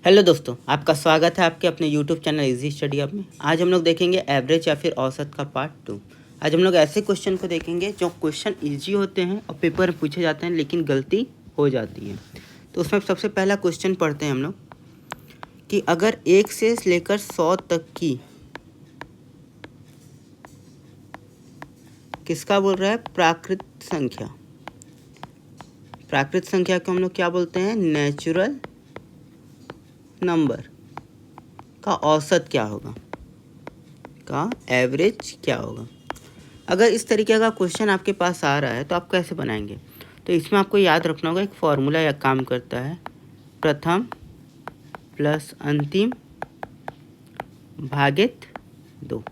Hello दोस्तों, आपका स्वागत है आपके अपने YouTube channel easy study hub में। आज हम लोग देखेंगे एवरेज या फिर औसत का पार्ट 2। आज हम लोग ऐसे क्वेश्चन को देखेंगे जो क्वेश्चन इजी होते हैं और पेपर में पूछे जाते हैं लेकिन गलती हो जाती है। तो उसमें सबसे पहला क्वेश्चन पढ़ते हैं हम लोग कि अगर 1 से लेकर 100 तक की किसका बोल रहा है, प्राकृत संख्या। प्राकृत संख्या को हम लोग क्या बोलते हैं, नेचुरल नंबर का औसत क्या होगा, का एवरेज क्या होगा। अगर इस तरीके का क्वेश्चन आपके पास आ रहा है तो आप कैसे बनाएंगे। तो इसमें आपको याद रखना होगा, एक फॉर्मूला या काम करता है, प्रथम प्लस अंतिम भागित 2,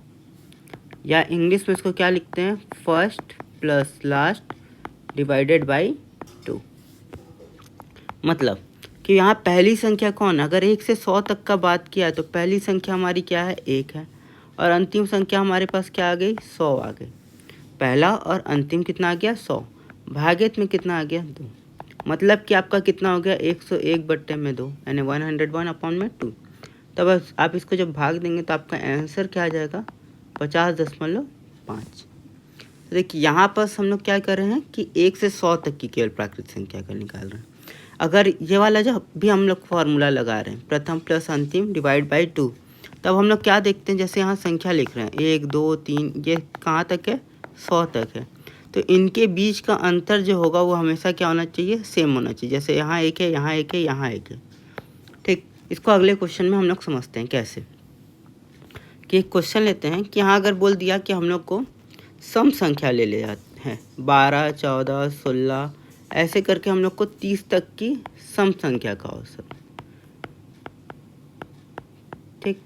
या इंग्लिश में इसको क्या लिखते हैं, first plus last divided by 2। मतलब कि यहाँ पहली संख्या कौन है, अगर 1 से 100 तक का बात किया है तो पहली संख्या हमारी क्या है, 1 है, और अंतिम संख्या हमारे पास क्या आ गई, 100 आ गई। पहला और अंतिम कितना आ गया, 100, भागित में कितना आ गया, 2। मतलब कि आपका कितना हो गया, 101/2 यानी 101/2। तब आप इसको जब भाग देंगे तो आपका आंसर क्या आ जाएगा, 50.5। तो देखिए यहाँ पर हम लोग क्या कर रहे हैं कि 1 से 100 तक की केवल प्राकृत संख्या का निकाल रहे हैं। अगर ये वाला जो भी हम लोग फार्मूला लगा रहे हैं, प्रथम प्लस अंतिम डिवाइड बाई 2, तब हम लोग क्या देखते हैं, जैसे यहाँ संख्या लिख रहे हैं 1 2 3, ये कहाँ तक है, 100 तक है। तो इनके बीच का अंतर जो होगा वो हमेशा क्या होना चाहिए, सेम होना चाहिए। जैसे यहाँ 1 है, यहाँ 1 है, यहाँ 1 है। ठीक, इसको अगले क्वेश्चन में हम लोग समझते हैं कैसे। कि एक क्वेश्चन लेते हैं कि यहाँ अगर बोल दिया कि हम लोग को सम संख्या ले जाते हैं, 12 14 16 ऐसे करके हम लोग को 30 तक की सम संख्या का औसत। ठीक,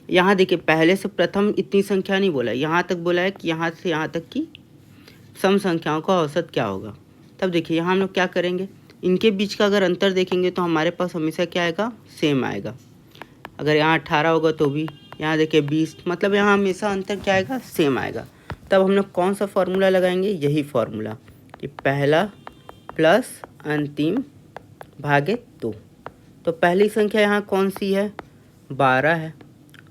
यहाँ देखिए पहले से प्रथम इतनी संख्या नहीं बोला, यहाँ तक बोला है कि यहाँ से यहाँ तक की सम संख्याओं का औसत क्या होगा। तब देखिए यहाँ हम लोग क्या करेंगे, इनके बीच का अगर अंतर देखेंगे तो हमारे पास हमेशा क्या आएगा, सेम आएगा। अगर यहाँ 18 होगा तो भी, यहाँ देखिए 20, मतलब यहाँ हमेशा अंतर क्या आएगा, सेम आएगा। तब हम लोग कौन सा फार्मूला लगाएंगे, यही फार्मूला कि पहला प्लस अंतिम भागित 2। तो पहली संख्या यहाँ कौन सी है, 12 है,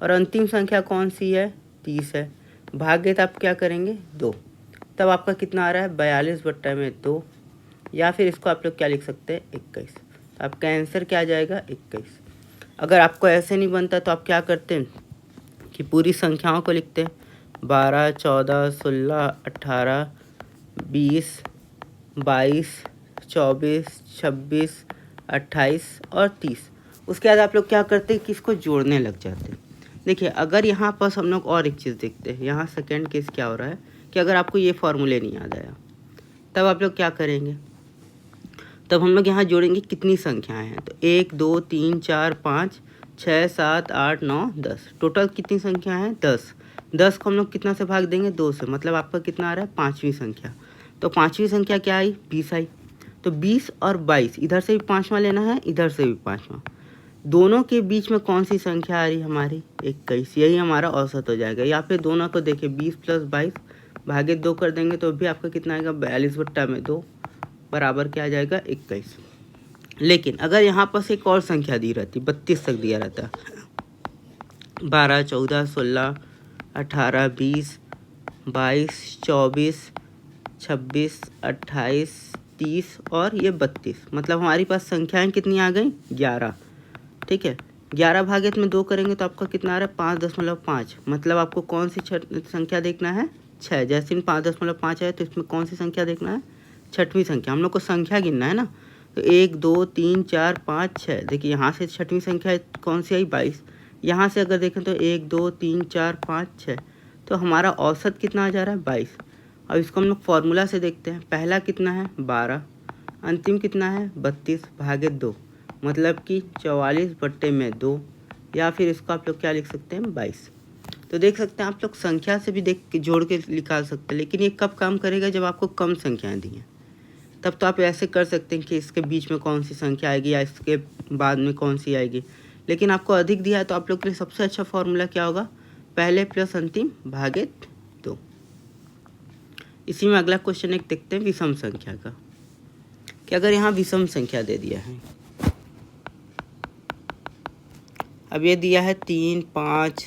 और अंतिम संख्या कौन सी है, 30 है, भागित आप क्या करेंगे, 2। तब आपका कितना आ रहा है, 42/2, या फिर इसको आप लोग क्या लिख सकते हैं, 21। तो आपका आंसर क्या आ जाएगा, 21। अगर आपको ऐसे नहीं बनता तो आप क्या करते हैं कि पूरी संख्याओं को लिखते हैं, 12 14 16 18 20 22 24 26 28 और 30। उसके बाद आप लोग क्या करते हैं कि इसको जोड़ने लग जाते हैं। देखिए अगर यहाँ पर हम लोग और एक चीज़ देखते हैं, यहाँ सेकेंड केस क्या हो रहा है कि अगर आपको ये फार्मूले नहीं याद आया तब आप लोग क्या करेंगे, तब हम लोग यहाँ जोड़ेंगे कितनी संख्याएं हैं। तो 1 2 3 4 5 6 7 8 9 10, टोटल कितनी संख्या है, 10। 10 को हम लोग कितना से भाग देंगे, 2 से, मतलब आपका कितना आ रहा है, 5वीं संख्या। तो 5वीं संख्या क्या आई, 20 आई। तो 20 और 22, इधर से भी 5वां लेना है, इधर से भी 5वां, दोनों के बीच में कौन सी संख्या आ रही हमारी, 21। यही हमारा औसत हो जाएगा। या फिर दोनों को देखिए 20 + 22 भागित 2 कर देंगे तो भी आपका कितना आएगा, 42/2 बराबर क्या आ जाएगा, 21। लेकिन अगर यहाँ पर से एक और संख्या दी रहती, 32 तक दिया रहता, 12 14 16 18 20 22 24 26 28 30 और ये 32, मतलब हमारी पास संख्याएं कितनी आ गई, 11। ठीक है, 11 भागित में 2 करेंगे तो आपका कितना आ रहा है, 5.5। मतलब आपको कौन सी संख्या देखना है, 6। जैसे इन 5.5 है तो इसमें कौन सी संख्या देखना है, 6वीं संख्या। हम लोग को संख्या गिनना है ना। तो 1 2 3 4 5 6, देखिए यहाँ से 6वीं संख्या कौन सी आई, 22। यहाँ से अगर देखें तो 1 2 3 4 5 6, तो हमारा औसत कितना आ जा रहा है, 22। अब इसको हम लोग फार्मूला से देखते हैं, पहला कितना है, 12, अंतिम कितना है, 32 भागित 2, मतलब कि 44/2, या फिर इसको आप लोग क्या लिख सकते हैं, 22। तो देख सकते हैं आप लोग संख्या से भी देख के जोड़ के निकाल सकते हैं, लेकिन ये कब काम करेगा, जब आपको कम संख्याएं दी हैं। तब तो आप ऐसे कर सकते हैं कि इसके बीच में कौन सी संख्या आएगी या इसके बाद में कौन सी आएगी। लेकिन आपको अधिक दिया है तो आप लोग के लिए सबसे अच्छा फॉर्मूला क्या होगा, पहले प्लस अंतिम भागित 2। इसी में अगला क्वेश्चन एक देखते हैं विषम संख्या का, कि अगर यहाँ विषम संख्या दे दिया है, अब ये दिया है 3, 5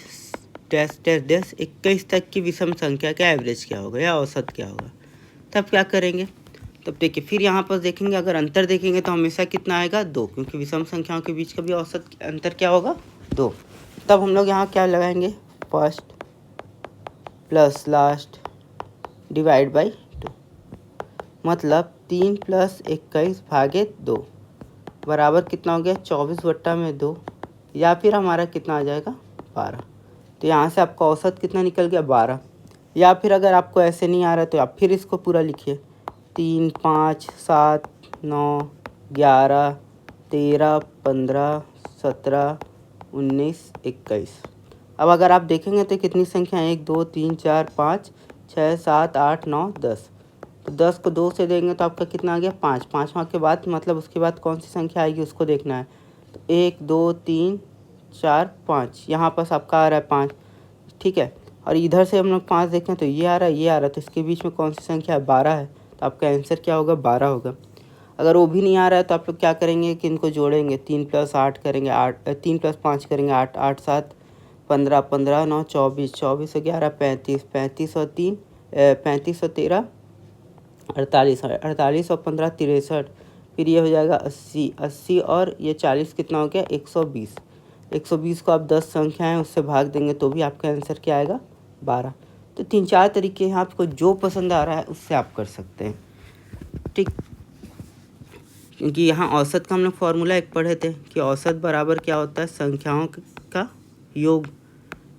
डैश डैश डैश 21 तक की विषम संख्या का एवरेज क्या होगा या औसत क्या होगा। तब क्या करेंगे, तब देखिए फिर यहाँ पर देखेंगे, अगर अंतर देखेंगे तो हमेशा कितना आएगा 2, क्योंकि विषम संख्याओं के बीच का भी औसत अंतर क्या होगा 2। तब हम लोग यहाँ क्या लगाएंगे, first plus last divide by 2, मतलब 3 + 21/2 बराबर कितना हो गया 24/2, या फिर हमारा कितना आ जाएगा 12। तो यहाँ से आपका औसत कितना निकल गया 12। या फिर अगर आपको ऐसे नहीं आ रहा तो आप फिर इसको पूरा लिखिए, 3, 5, 7, 9, 11, 13, 15, 17, 19, 21। अब अगर आप देखेंगे तो कितनी संख्या है, 1, 2, 3, 4, 5, 6, 7, 8, 9, 10। तो 10 को 2 से देंगे तो आपका कितना आ गया 5। 5वां के बाद मतलब उसके बाद कौन सी संख्या आएगी उसको देखना है। तो 1, 2, 3, 4, 5, यहाँ पास आपका आ रहा है 5, ठीक है। और इधर से हम लोग 5 देखें तो ये आ रहा है, ये आ रहा है, तो इसके बीच में कौन सी संख्या है 12 है, तो आपका आंसर क्या होगा 12 होगा। अगर वो भी नहीं आ रहा है तो आप लोग क्या करेंगे कि इनको जोड़ेंगे, 3 + 8 करेंगे 8, 3 + 5 करेंगे 8, 8 + 7 15, 15 × 9 24, 24 × 11 35, 35 और 3 35 और 13 48, 48 और 15 63, फिर ये हो जाएगा 80, 80 और ये 40 कितना हो गया 120। 120 को आप 10 संख्याएं उससे भाग देंगे तो भी आपका आंसर क्या आएगा 12। तो 3-4 तरीके हैं, आपको जो पसंद आ रहा है उससे आप कर सकते हैं, ठीक। क्योंकि यहाँ औसत का हम लोग फॉर्मूला एक पढ़े थे कि औसत बराबर क्या होता है संख्याओं का योग,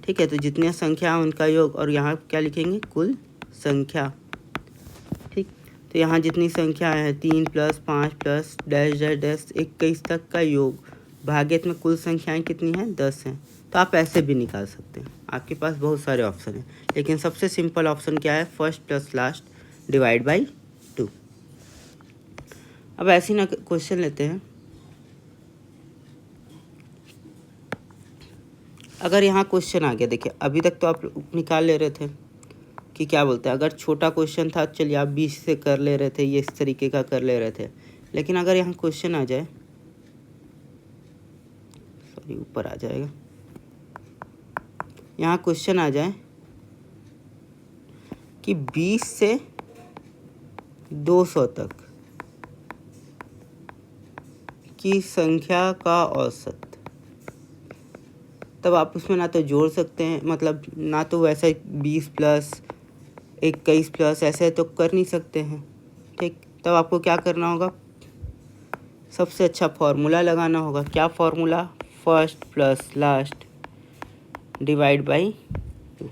ठीक है। तो जितनी संख्या उनका योग, और यहाँ क्या लिखेंगे कुल संख्या, ठीक। तो यहाँ जितनी संख्याएं हैं 3 + 5 + डैश डैश डैश 21 तक का योग भागित में कुल संख्याएं कितनी हैं 10 हैं। तो आप ऐसे भी निकाल सकते हैं, आपके पास बहुत सारे ऑप्शन हैं, लेकिन सबसे सिंपल ऑप्शन क्या है, first plus last divide by 2। अब ऐसे ही ना क्वेश्चन लेते हैं। अगर यहाँ क्वेश्चन आ गया, देखिए अभी तक तो आप निकाल ले रहे थे कि क्या बोलते हैं, अगर छोटा क्वेश्चन था चलिए आप 20 से कर ले रहे थे, ये इस तरीके का कर ले रहे थे। लेकिन अगर यहाँ क्वेश्चन आ जाए, सॉरी ऊपर आ जाएगा, यहाँ क्वेश्चन आ जाए कि 20 से 200 तक की संख्या का औसत, तब आप उसमें ना तो जोड़ सकते हैं, मतलब ना तो वैसे 20 + 21 + ऐसे तो कर नहीं सकते हैं, ठीक। तब आपको क्या करना होगा, सबसे अच्छा फार्मूला लगाना होगा। क्या formula, first plus last divide by 2।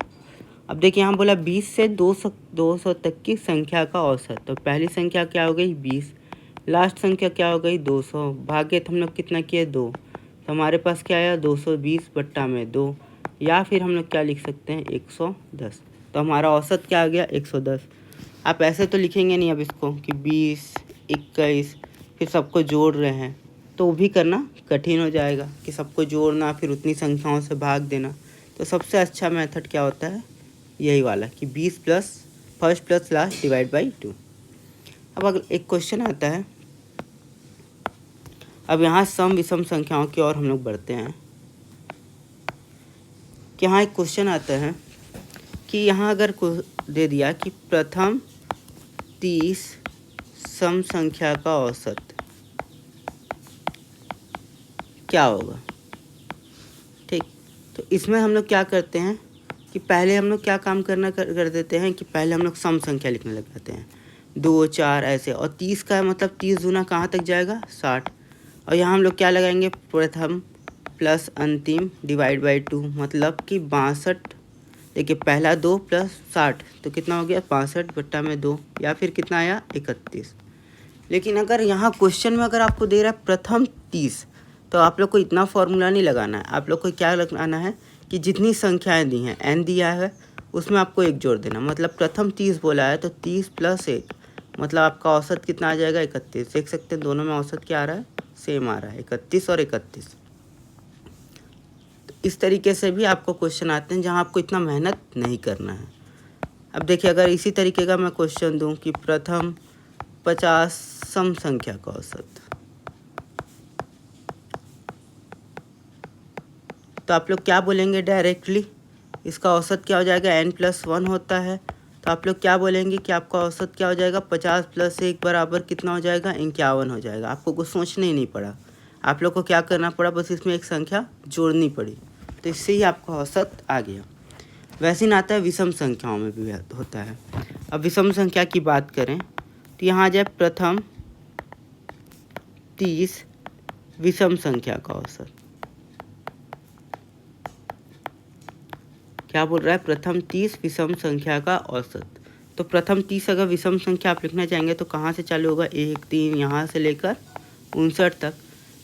अब देखिए यहाँ बोला 20 से 200 तक की संख्या का औसत, तो पहली संख्या क्या हो गई 20, लास्ट संख्या क्या हो गई 200, भागित हम लोग कितना किए 2, तो हमारे पास क्या आया 220/2, या फिर हम लोग क्या लिख सकते हैं 110। तो हमारा औसत क्या आ गया 110। आप ऐसे तो लिखेंगे नहीं अब इसको कि 20, 21 फिर सबको जोड़ रहे हैं, तो वो भी करना कठिन हो जाएगा कि सबको जोड़ना फिर उतनी संख्याओं से भाग देना। तो सबसे अच्छा मेथड क्या होता है, यही वाला कि 20 + first plus last divide by 2। अब अगर एक क्वेश्चन आता है, अब यहाँ सम विषम संख्याओं की ओर हम लोग बढ़ते हैं कि यहाँ एक क्वेश्चन आता है कि यहाँ अगर दे दिया कि प्रथम 30 सम संख्या का औसत क्या होगा, ठीक। तो इसमें हम लोग क्या करते हैं कि पहले हम लोग क्या काम कर देते हैं कि पहले हम लोग सम संख्या लिखने लग जाते हैं, 2, 4 ऐसे, और 30 का मतलब 30 दूना कहाँ तक जाएगा 60, और यहाँ हम लोग क्या लगाएंगे प्रथम प्लस अंतिम डिवाइड बाई 2, मतलब कि 62। देखिए पहला 2 + 60 तो कितना हो गया 62/2, या फिर कितना आया 31। लेकिन अगर यहाँ क्वेश्चन में अगर आपको दे रहा है प्रथम 30, तो आप लोग को इतना फॉर्मूला नहीं लगाना है, आप लोग को क्या लगाना है कि जितनी संख्याएं दी हैं n दिया है उसमें आपको एक जोड़ देना, मतलब प्रथम 30 बोला है तो 30 + 1, मतलब आपका औसत कितना आ जाएगा 31। देख सकते हैं दोनों में औसत क्या आ रहा है, सेम आ रहा है 31 और 31। तो इस तरीके से भी आपको क्वेश्चन आते हैं जहाँ आपको इतना मेहनत नहीं करना है। अब देखिए अगर इसी तरीके का मैं क्वेश्चन दूँ कि प्रथम 50 सम संख्या का औसत, तो आप लोग क्या बोलेंगे डायरेक्टली, इसका औसत क्या हो जाएगा, n+1 होता है। तो आप लोग क्या बोलेंगे कि आपका औसत क्या हो जाएगा, 50 + 1 बराबर कितना हो जाएगा, 51 हो जाएगा। आपको कुछ सोचना ही नहीं पड़ा, आप लोग को क्या करना पड़ा, बस इसमें एक संख्या जोड़नी पड़ी, तो इससे ही आपका औसत आ गया। वैसे ही आता है विषम संख्याओं में भी होता है। अब विषम संख्या की बात करें तो यहाँ आ जाए प्रथम 30 विषम संख्या का औसत। क्या बोल रहा है, प्रथम 30 विषम संख्या का औसत। तो प्रथम 30 अगर विषम संख्या आप लिखना चाहेंगे तो कहाँ से चालू होगा, 1 3 यहाँ से लेकर 59 तक।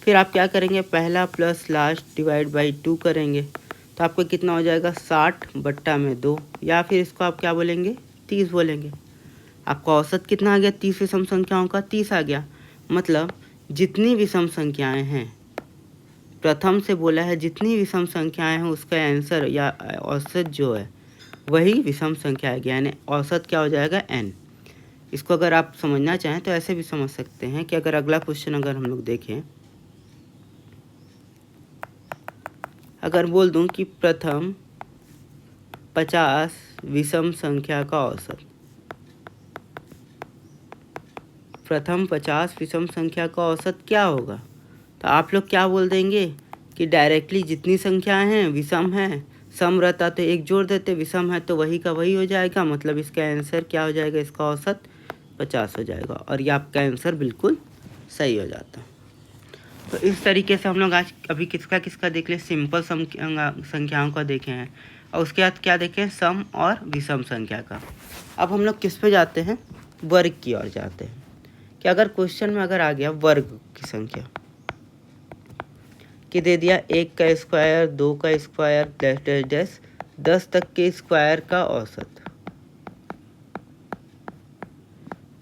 फिर आप क्या करेंगे, पहला प्लस लास्ट डिवाइड बाई 2 करेंगे, तो आपको कितना हो जाएगा, 60/2, या फिर इसको आप क्या बोलेंगे, 30 बोलेंगे। आपका औसत कितना आ गया, 30 विषम संख्याओं का 30 आ गया। मतलब जितनी विषम संख्याएं हैं, प्रथम से बोला है जितनी विषम संख्याएं हैं उसका आंसर या औसत जो है वही विषम संख्या आएगी, यानी औसत क्या हो जाएगा, n। इसको अगर आप समझना चाहें तो ऐसे भी समझ सकते हैं कि अगर अगला क्वेश्चन अगर हम लोग देखें, अगर बोल दूं कि प्रथम 50 विषम संख्या का औसत, प्रथम 50 विषम संख्या का औसत क्या होगा, तो आप लोग क्या बोल देंगे कि डायरेक्टली जितनी संख्याएं हैं विषम हैं, सम रहता तो एक जोड़ देते, विषम है तो वही का वही हो जाएगा, मतलब इसका आंसर क्या हो जाएगा, इसका औसत 50 हो जाएगा, और ये आपका आंसर बिल्कुल सही हो जाता। तो इस तरीके से हम लोग आज अभी किसका किसका देख ले, सिंपल संख्याओं का देखे हैं, और उसके बाद क्या देखें, सम और विषम संख्या का। अब हम लोग किस पे जाते हैं, वर्ग की ओर जाते हैं। कि अगर क्वेश्चन में अगर आ गया वर्ग की संख्या कि दे दिया 1 का स्क्वायर, 2 का स्क्वायर, डैश डैश डैश 10 तक के स्क्वायर का औसत,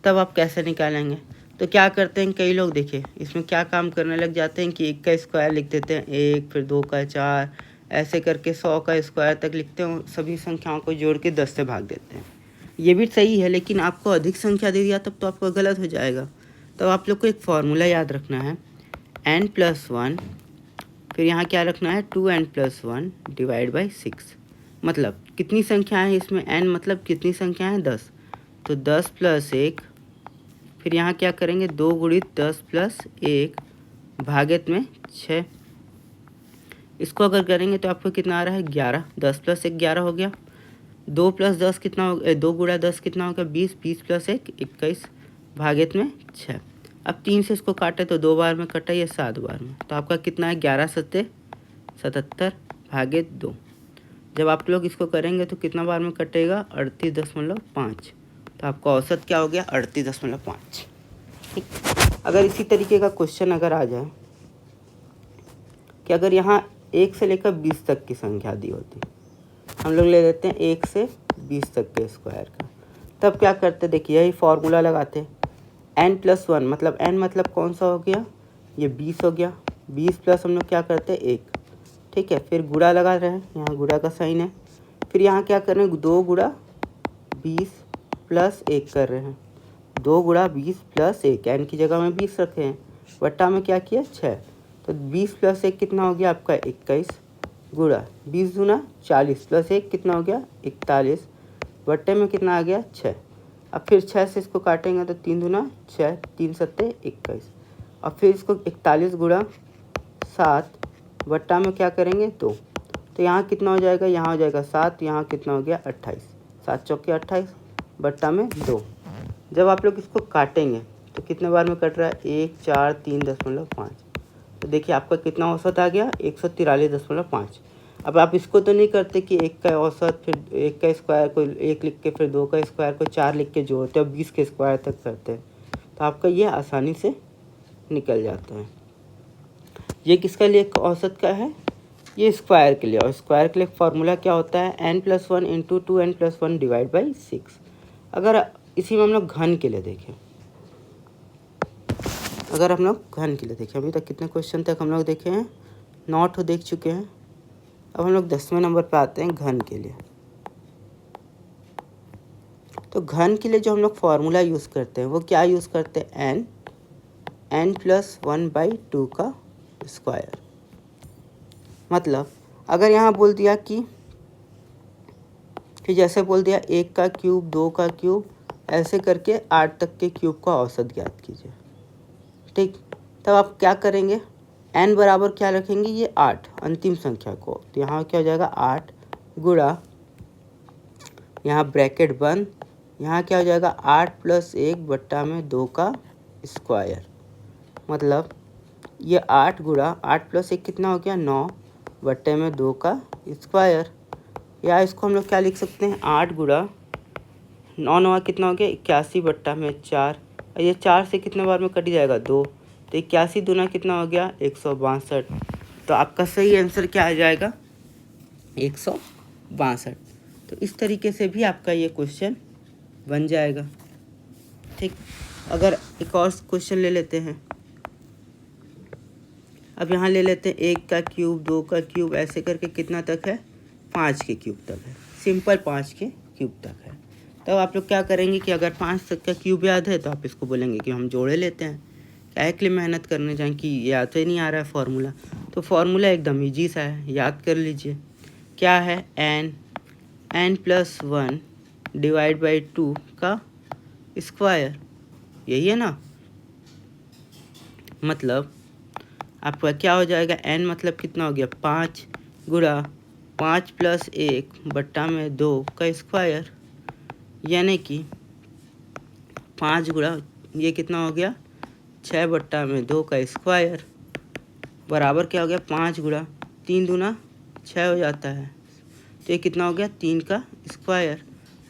तब आप कैसे निकालेंगे। तो क्या करते हैं कई लोग, देखिए इसमें क्या काम करने लग जाते हैं कि 1 का स्क्वायर लिख देते हैं 1, फिर 2 का 4, ऐसे करके 100 का स्क्वायर तक लिखते हैं, सभी संख्याओं को जोड़ के 10 से भाग देते हैं। ये भी सही है, लेकिन आपको अधिक संख्या दे दिया तब तो आपको गलत हो जाएगा। तो आप लोग को एक फॉर्मूला याद रखना है, n+1, फिर यहाँ क्या रखना है, 2n+1 डिवाइड बाई 6। मतलब कितनी संख्याएं हैं इसमें, n मतलब कितनी संख्या है, 10, तो 10 + 1, फिर यहाँ क्या करेंगे, 2 × 10 + 1 भागित में 6। इसको अगर करेंगे तो आपको कितना आ रहा है, 11, 10 + 1 11 हो गया, 2 + 10 कितना हो गया, 2 × 10 कितना हो गया, 20, 20 + 1 21 भागित में 6। अब 3 से इसको काटे तो 2 बार में कटा, ये 7 बार में, तो आपका कितना है, 11 × 7 = 77 भागित 2। जब आप लोग इसको करेंगे तो कितना बार में कटेगा, 38.5, तो आपका औसत क्या हो गया, 38.5। ठीक। अगर इसी तरीके का क्वेश्चन अगर आ जाए कि अगर यहाँ 1 से लेकर 20 तक की संख्या दी होती, हम लोग ले लेते हैं 1 से 20 तक के स्क्वायर का, तब क्या करते, देखिए यही फॉर्मूला लगाते, n+1, मतलब n मतलब कौन सा हो गया, ये 20 हो गया, 20 प्लस हम लोग क्या करते हैं 1, ठीक है, फिर गुणा लगा रहे हैं, यहाँ गुणा का साइन है, फिर यहाँ क्या कर रहे हैं, 2 × 20 + 1 कर रहे हैं, 2 × 20 + 1, n की जगह में 20 रखे हैं, बट्टा में क्या किया 6, तो 20 + 1 कितना हो गया आपका 21, गुणा 20 दूना 40 + 1 कितना हो गया 41, बट्टे में कितना आ गया 6। अब फिर 6 से इसको काटेंगे तो 3 दूना 6, 3 × 7 = 21, और फिर इसको 41 × 7 बट्टा में क्या करेंगे 2, तो यहाँ कितना हो जाएगा, यहाँ हो जाएगा 7, यहाँ कितना हो गया 28, 7 चौके 28 बट्टा में 2। जब आप लोग इसको काटेंगे तो कितने बार में कट रहा है, 1 4 3.5, तो देखिए आपका कितना औसत आ गया, 143.5। अब आप इसको तो नहीं करते कि 1 का औसत फिर 1 का स्क्वायर को 1 लिख के फिर 2 का स्क्वायर को 4 लिख के जोड़ते और 20 के स्क्वायर तक करते हैं, तो आपका ये आसानी से निकल जाता है। ये किसका लिए औसत का है, ये स्क्वायर के लिए, और स्क्वायर के लिए फॉर्मूला क्या होता है, n+1 × 2n+1 डिवाइड बाई 6। अगर इसी में हम लोग घन के लिए देखें, अगर हम लोग घन के लिए देखें, अभी तक कितने क्वेश्चन तक हम लोग देखे हैं, 9 देख चुके हैं। अब हम लोग 10वें नंबर पे आते हैं घन के लिए। तो घन के लिए जो हम लोग फार्मूला यूज़ करते हैं वो क्या यूज़ करते हैं, n+1/2 का स्क्वायर। मतलब अगर यहाँ बोल दिया कि जैसे बोल दिया 1 का क्यूब, 2 का क्यूब, ऐसे करके 8 तक के क्यूब का औसत ज्ञात कीजिए। ठीक, तब आप क्या करेंगे, n बराबर क्या रखेंगे, ये 8 अंतिम संख्या को, तो यहाँ क्या हो जाएगा 8 गुणा, यहाँ ब्रैकेट बंद, यहाँ क्या हो जाएगा 8 + 1 बट्टा में 2 का स्क्वायर, मतलब ये 8 गुणा 8 + 1 कितना हो गया 9 बट्टे में 2 का स्क्वायर, या इसको हम लोग क्या लिख सकते हैं 8 गुणा 9 9 कितना हो गया 81 बट्टा में 4, और ये 4 से कितने बार में कट जाएगा 2, तो 81 दूना कितना हो गया 162। तो आपका सही आंसर क्या आ जाएगा 162। तो इस तरीके से भी आपका ये क्वेश्चन बन जाएगा। ठीक, अगर एक और क्वेश्चन ले लेते हैं, अब यहाँ ले लेते हैं 1 का क्यूब, 2 का क्यूब, ऐसे करके कितना तक है 5 के क्यूब तक है, सिंपल 5 के क्यूब तक है। तब आप लोग क्या करेंगे कि अगर 5 तक का क्यूब याद है तो आप इसको बोलेंगे कि हम जोड़े लेते हैं, क्या के लिए मेहनत करने जाएँ कि याद तो नहीं आ रहा है फार्मूला, तो फार्मूला एकदम ईजी सा है, याद कर लीजिए। क्या है n + 1 / 2 का स्क्वायर, यही है ना, मतलब आपका क्या हो जाएगा n मतलब कितना हो गया 5 गुणा 5 + 1 बट्टा में 2 का स्क्वायर, यानी कि 5 गुणा ये कितना हो गया 6 बट्टा में 2 का स्क्वायर, बराबर क्या हो गया 5 गुणा 3 दूना 6 हो जाता है, तो ये कितना हो गया 3 का स्क्वायर,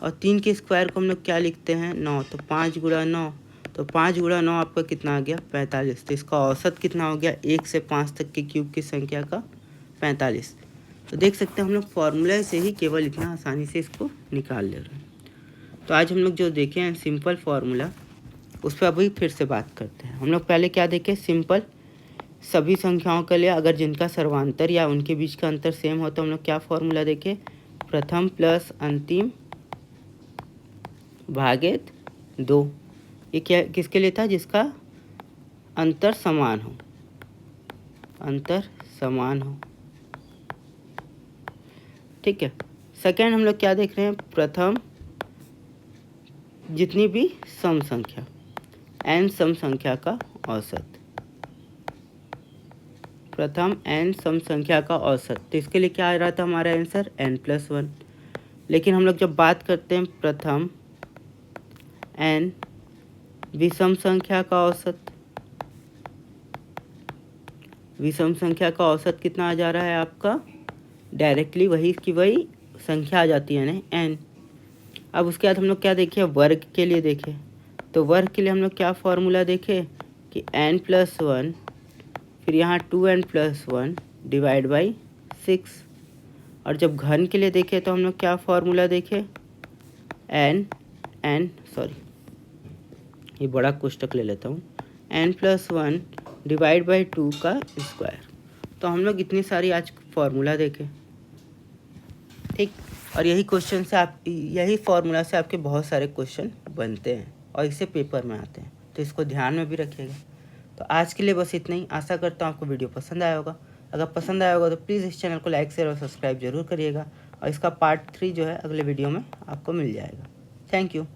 और 3 के स्क्वायर को हम लोग क्या लिखते हैं 9, तो 5 गुणा 9, तो 5 गुणा 9 आपका कितना आ गया 45, तो इसका औसत कितना हो गया 1 से 5 तक के क्यूब की संख्या का 45। तो देख सकते हैं हम लोग फार्मूला से ही केवल इतना आसानी से इसको निकाल ले रहे हैं। तो आज हम लोग जो देखे हैं सिंपल फार्मूला, उस पर अभी फिर से बात करते हैं। हम लोग पहले क्या देखे, सिंपल सभी संख्याओं के लिए अगर जिनका सर्वांतर या उनके बीच का अंतर सेम हो तो हम लोग क्या फार्मूला देखे, प्रथम प्लस अंतिम भागित 2। ये क्या किसके लिए था, जिसका अंतर समान हो, अंतर समान हो। ठीक है, सेकेंड हम लोग क्या देख रहे हैं, प्रथम जितनी भी सम संख्या n सम संख्या का औसत, प्रथम n सम संख्या का औसत, तो इसके लिए क्या आ रहा था हमारा आंसर n + 1। लेकिन हम लोग जब बात करते हैं प्रथम n विषम संख्या का औसत, विषम संख्या का औसत कितना आ जा रहा है आपका, डायरेक्टली वही की वही संख्या आ जाती है ना n। अब उसके बाद हम लोग क्या देखें, वर्ग के लिए देखें, तो वर्ग के लिए हम लोग क्या फार्मूला देखें कि n + 1, फिर यहाँ 2n + 1 / 6, और जब घन के लिए देखें तो हम लोग क्या फार्मूला देखें, ये बड़ा कोष्टक ले लेता हूँ, n + 1 / 2 का स्क्वायर। तो हम लोग इतनी सारी आज फार्मूला देखें। ठीक, और यही क्वेश्चन से यही फार्मूला से आपके बहुत सारे क्वेश्चन बनते हैं और इससे पेपर में आते हैं, तो इसको ध्यान में भी रखिएगा। तो आज के लिए बस इतना ही, आशा करता हूँ आपको वीडियो पसंद आया होगा। अगर पसंद आया होगा तो प्लीज़ इस चैनल को लाइक शेयर और सब्सक्राइब जरूर करिएगा, और इसका पार्ट 3 जो है अगले वीडियो में आपको मिल जाएगा। Thank you.